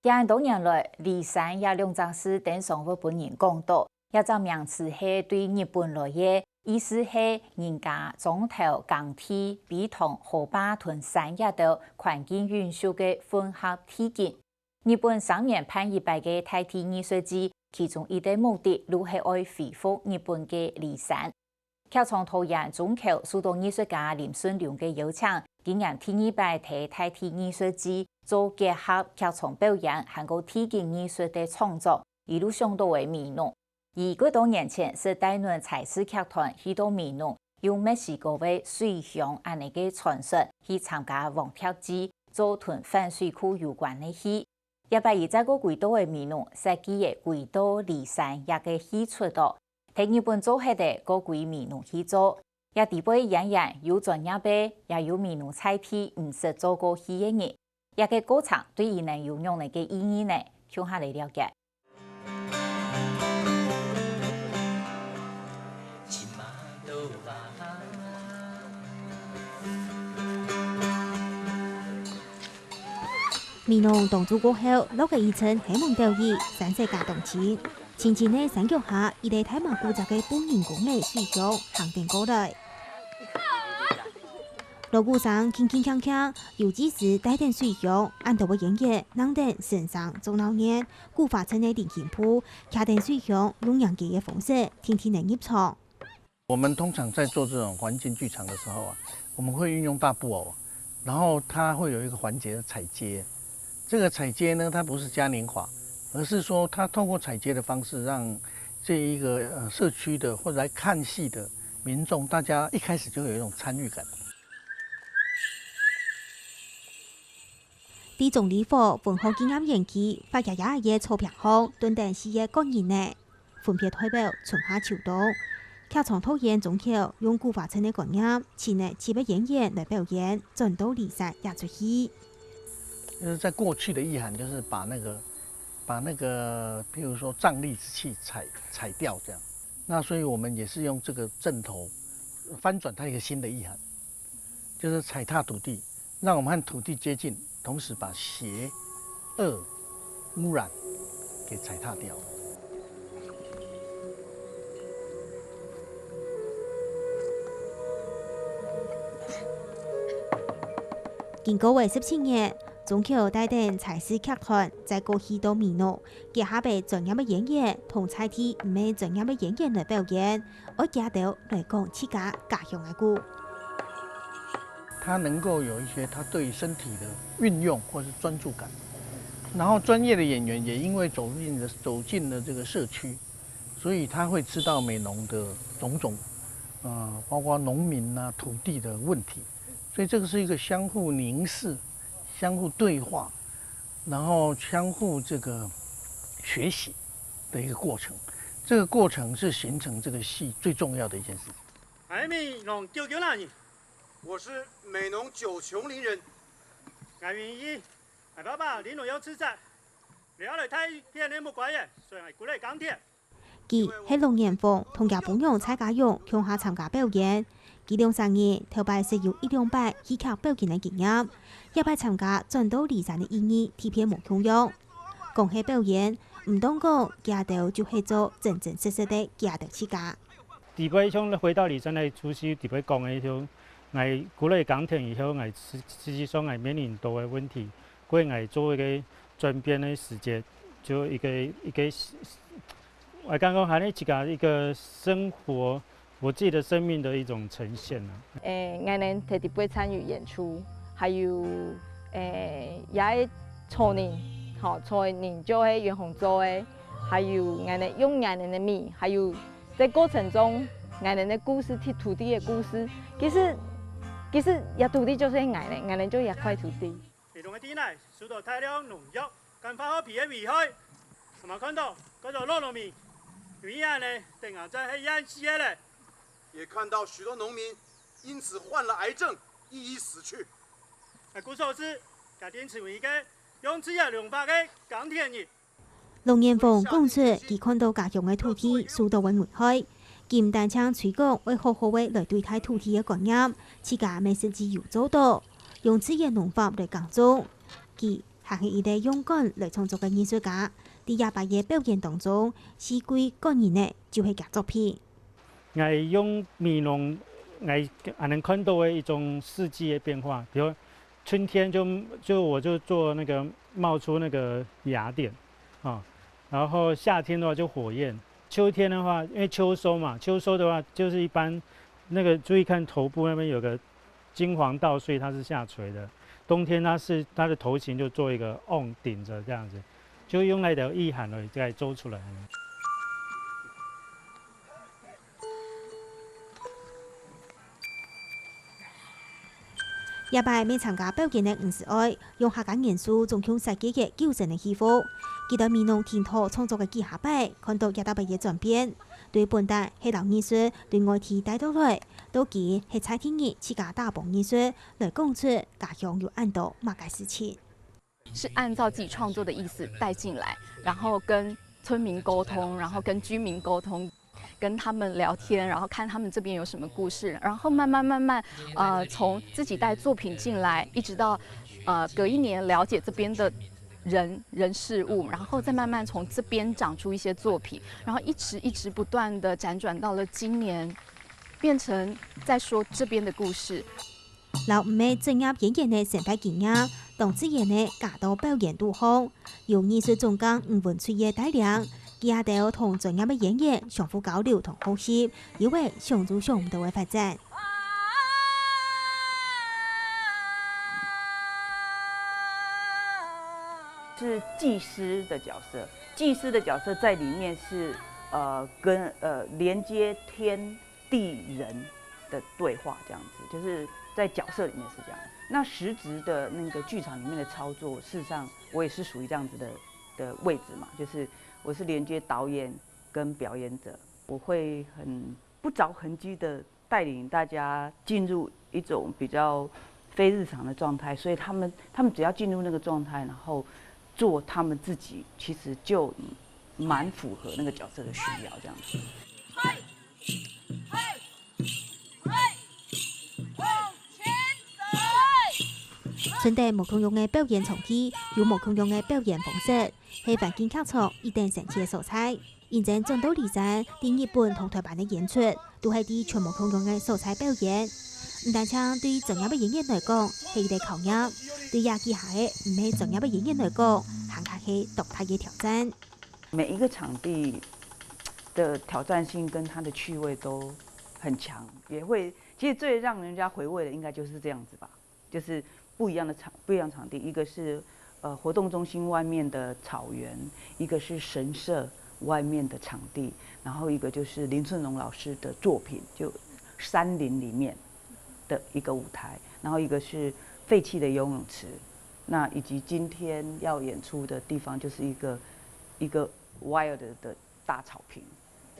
近多年来，骊山也两桩事等上会本人讲到，一个名词是对日本来的，意思是人家种头耕地，比同河坝同山野的环境允许的混合体验。日本3年判100个代替艺术季，其中一个目的就是要恢复日本的骊山。客从桃园中口受到艺术家林顺良的邀请，今年第200提代替艺术季。做结合客从表演和个体验艺术的创作，一路上都为美浓。而几多年前，是台湾彩丝剧团许多美浓用墨西哥的水乡安尼个传说去参加王跳机，做同反水库有关的戏。120个几多的美浓，设计的几多骊山也个戏出道，替日本做下的个几美浓去做。也地位演员有专业的，也有美浓菜批唔识做过戏的人。一个过程对伊能有用的个意义呢，向下来了解。美浓动作过后，落个一层黑蒙钓鱼，山势加动情。轻轻的山脚下，一个太麻古早的本人工的水乡行定过来。锣鼓上轻轻锵锵，有几时带点水响，按到我演员能等身上做老年，古法村的电琴铺，卡点水响，用洋机的方式，天天能入场。我们通常在做这种环境剧场的时候啊，我们会运用大布偶，然后它会有一个环节的踩接。这个踩接呢，它不是嘉年华，而是说它透过踩接的方式，让这一个社区的或者来看戏的民众，大家一开始就有一种参与感。地总理府文化纪念园区发爷爷的钞票号，蹲等4个个人呢，分别代表春夏秋冬。客从桃园中口用古法村的观念，请了7位演员来表演，转到骊山演出戏。就是在过去的意涵，就是把那个，譬如说瘴疠之气踩掉这样。那所以我们也是用这个阵头翻转它一个新的意涵，就是踩踏土地，让我们和土地接近。同时把邪恶、污染给踩踏掉。经过17年，中口带领彩丝剧团在过去到美浓，结合被专业的演员同彩体唔系专业的演员来表演，我加到来讲自家家乡的歌。他能够有一些他对身体的运用或是专注感，然后专业的演员也因为走进了这个社区，所以他会知道美浓的种种，包括农民啊、土地的问题，所以这个是一个相互凝视、相互对话，然后相互这个学习的一个过程。这个过程是形成这个戏最重要的一件事情。爱美浓99人。我是美浓9琼林人，我愿意，我爸爸林农要吃菜，你要来睇片你冇怪嘅，所以我过来讲听。佢喺龙岩峰同日本用蔡家勇向下参加表演，佢2-3年头摆是有1-200戏剧表演的经验，一摆参加转到骊山的意义，贴片冇共用。讲起表演，唔当讲家头就系做真真实实的家头起家。第摆像回到骊山来出席，第摆讲嘅种。我过来港铁以后，我实际上我面临多的问题，过我做一个转变的时间，就一个，我刚刚还是一个生活，我自己的生命的一种呈现啊。我能特地参与演出，还有也初年，初年做的袁弘做的，还有我能用我能的米，还有在过程中我能的故事，土地的故事，其实也土地就是我们就一块土地。移动的地内受到大量农药跟化学品的危害，我们看到嗰座老农民，有一样呢，等下在黑暗死了。也看到许多农民因此患了癌症，一一死去。故所是家庭成为一个用自然疗法的钢铁人。龙岩峰讲出，佢看到家乡的土地受到危害。佢唔單唱推廣為好好的來對待土地的觀念，自家咪實際有做到，用自然農法來耕種。佢还是一类勇敢来创作嘅艺术家。伫28嘅表演当中，四季个人呢就係夾作品。我用美濃，我能看到的一种四季的变化，比如春天我就做那个冒出那个芽点，啊，然后夏天的话就火焰，秋天的话因为秋收嘛，秋收的话就是一般那个注意看头部那边有个金黄稻穗，它是下垂的，冬天它的头型就做一个 on 顶着这样子，就用那条意涵来做出来。也拜未参加表演的50位，用客家元素增强世界嘅旧城嘅氣氛。記得美濃填土創作嘅技巧擺，看到一大筆嘅轉變。對本地係老藝術對外地帶到來，到佢係採天熱自家大棚藝術來講出家鄉有按到乜嘅事情。是按照自己創作的意思帶進來，然後跟村民溝通，然後跟居民溝通。跟他們聊天，然後看他們這邊有什麼故事，然後慢慢，從自己帶作品進來，一直到隔一年了解這邊的人事物，然後再慢慢從這邊長出一些作品，然後一直不斷的輾轉到了今年，變成在說這邊的故事。老唔係專業演員嘅成敗經驗，當自然嘅加到表演度好，由藝術總監吳文翠嘅帶領。也都同專業嘅演員相互交流同學習，因為相助相互嘅發展。是祭司的角色，祭司的角色在裡面是跟連接天地人的對話，這樣子，就是在角色裡面是這樣。那實質的那個劇場裡面的操作，事實上我也是屬於這樣子的位置嘛，就是我是連接導演跟表演者，我會很不着痕跡的帶領大家進入一種比較非日常的狀態，所以他們只要進入那個狀態，然後做他們自己，其實就蠻符合那個角色的需要，這樣子。春地無同樣嘅表演場地，有無同樣嘅表演方式，係環境客場一定神奇嘅素材。現正轉到離山，啲日本同台灣嘅演出，都係啲全無同樣嘅素材表演。唔單止對專業嘅演員來講係一個考驗，對也記下嘅唔係專業嘅演員來講，行下係獨特嘅挑戰。每一個場地的挑戰性跟它的趣味都很強，也會其實最讓人家回味的應該就是這樣子吧，就是不一樣場地，一個是活動中心外面的草原，一個是神社外面的場地，然後一個就是林順龍老師的作品，就山林裡面的一個舞台，然後一個是廢棄的游泳池，那以及今天要演出的地方就是一個 wild 的大草坪。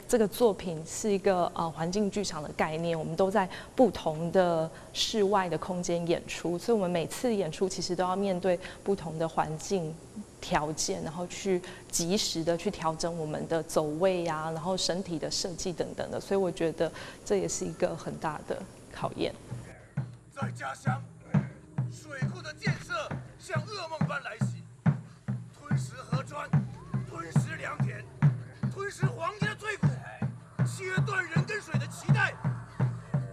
这个作品是一个环境剧场的概念，我们都在不同的室外的空间演出，所以我们每次演出其实都要面对不同的环境条件，然后去及时的去调整我们的走位啊，然后身体的设计等等的，所以我觉得这也是一个很大的考验。在家乡，水库的建设像噩梦般来袭，吞食河川，吞食良田，吞食黄金的最苦，切断人跟水的脐带，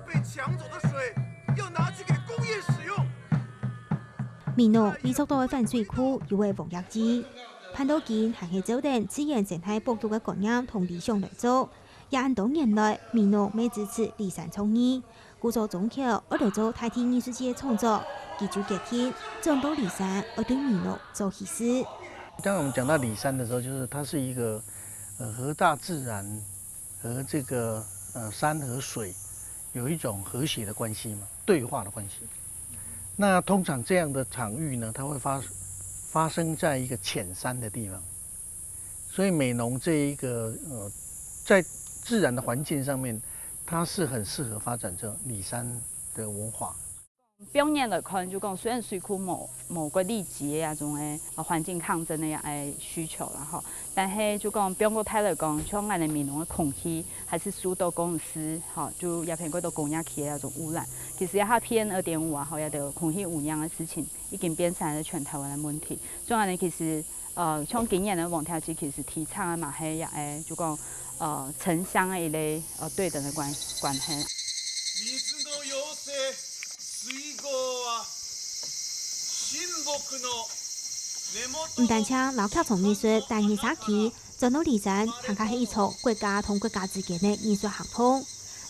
被搶走的水要拿去給工業使用。美濃美屬島嘅反水庫有位防疫機，潘到堅係去走定自然生態保護嘅概念同理想來做，也按多年來美濃未支持離山創意，故做中橋我嚟做大地藝術節嘅創作，記住決定轉到離山而對美濃做實施。當我們講到離山的時候，就是它是一個和大自然和這個山和水有一種和諧的關係嘛，對話的關係。那通常這樣的場域呢，它會發生在一個淺山的地方，所以美濃這一個在自然的環境上面，它是很適合發展這離山的文化。表演来看，就讲虽然水库无个立即的种诶环境抗争的诶需求啦吼，但是就讲表个态来讲，像俺的闽南的空气还是受到公司吼，就也偏过到工业气的那种污染。其实也它 PM2.5啊，吼，也得空气污染的事情，已经变成了全台湾的问题。所以呢，其实像今年的王条旗其实提倡的嘛，系也诶就讲城乡的一类对等的关系。唔但将老客从艺术带入社区，转到离山，更加是一场国家同国家之间的艺术合作。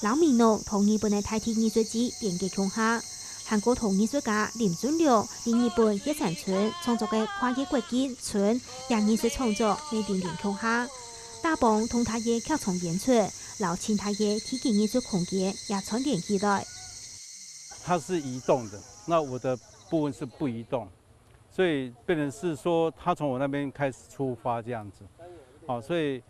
老闽南同日本的台体艺术节连接共下，韩国同艺术家林俊良令日本叶城村创作的跨越国境村让艺术创作ใน连接共下，大帮同他嘅客从演出，老请他嘅体验艺术空间也串联起来。它是移动的，那我的部分是不移动，所以变成是说，他从我那边开始出发这样子，好，所以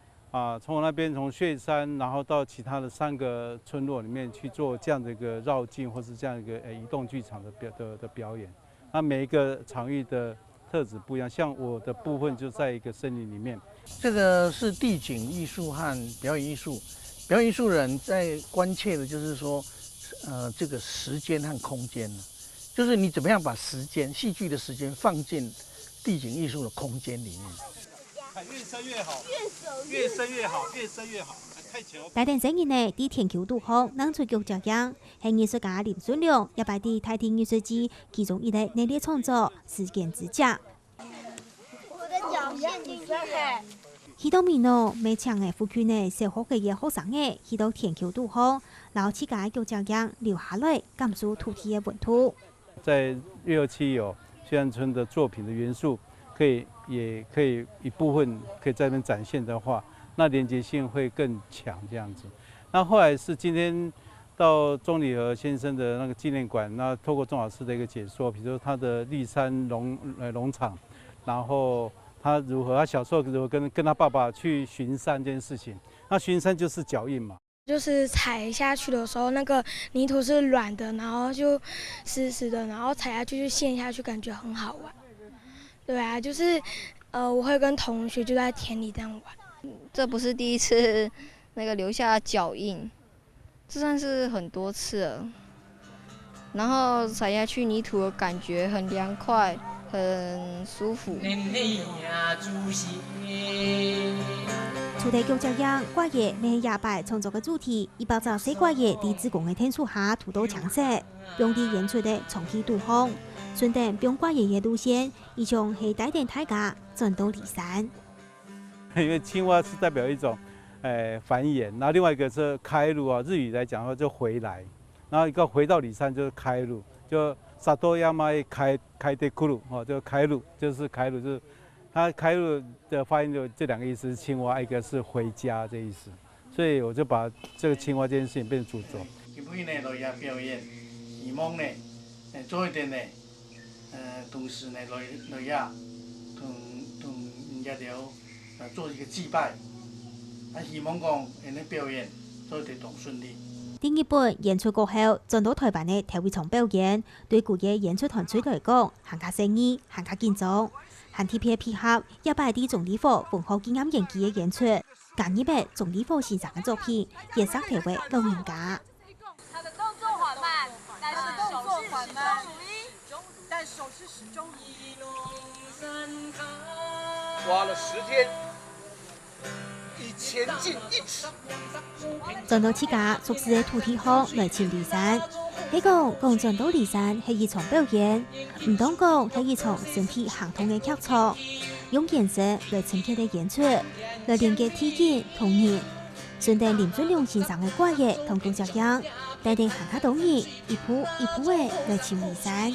从我那边从雪山，然后到其他的3个村落里面去做这样的一个绕境，或是这样一个移动剧场的表演。那每一个场域的特质不一样，像我的部分就在一个森林里面。这个是地景艺术和表演艺术，表演艺术人在关切的就是说，这个时间和空间呢，就是你怎么样把时间、戏剧的时间放进地景艺术的空间里面。越深越好，越深越好，越深越好，太巧。大田整年呢，伫田桥渡河能出局照样，系艺术家林俊良也摆伫台庭艺术节其中一类内列创作时间之家。我的脚陷进去了。去到闽南每场的附近的小学嘅学生嘅去到田桥渡河，老师家就照样留下来感受土地的本土。在627有薛安村的作品的元素，也可以一部分可以在那边展现的话，那连结性会更强这样子。那后来是今天到钟理和先生的那个纪念馆，那透过钟老师的一个解说，比如说他的立山农场，然后他小时候如何跟他爸爸去巡山这件事情。那巡山就是脚印嘛，就是踩下去的时候，那个泥土是软的，然后就湿湿的，然后踩下去就陷下去，感觉很好玩。对啊，就是我会跟同学就在田里这样玩。这不是第一次那个留下脚印，这算是很多次了。然后踩下去泥土的感觉很凉快，很舒服。除地局照样，挂叶每下摆创作的主题，124挂叶伫自贡的天树下土豆墙色，用地演出的重启渡河，顺带用挂叶的路线，以从黑带点大家转到离山。因为青蛙是代表一种繁衍，然后另外一个是开路啊，日语来讲的话就回来，然后一个回到里山就是开路，就萨多亚玛开的库鲁哦，就开路就是开路，就是它开路的发音就这2个意思是青蛙，一个是回家这意思，所以我就把这个青蛙这件事情变成主轴。今天呢，落下表演，希望呢，做一点呢，同时呢，落下同人家了。做一个祭拜，希望讲因的表演做得更顺利。第一本演出过后，转到台湾的体育场表演，对旧嘅演出团队来讲，更加生意，更加紧张。和 TP 配合，也摆伫总理府文化纪念演技嘅演出，近日嘅总理府欣赏嘅作品，也上台为老人家。他的动作缓慢，但是动作缓慢，但手是始终如一。花了10天，以前进1尺。转到自家熟悉的土地上来请离山，迄讲转到离山係一場表演，唔當講係一場身體行動嘅劇場，用顏色來呈現嘅演出，來連結體驗童年。順帶林俊良先生嘅掛葉同工作樣，帶定行下動人一步一步嘅來請離山。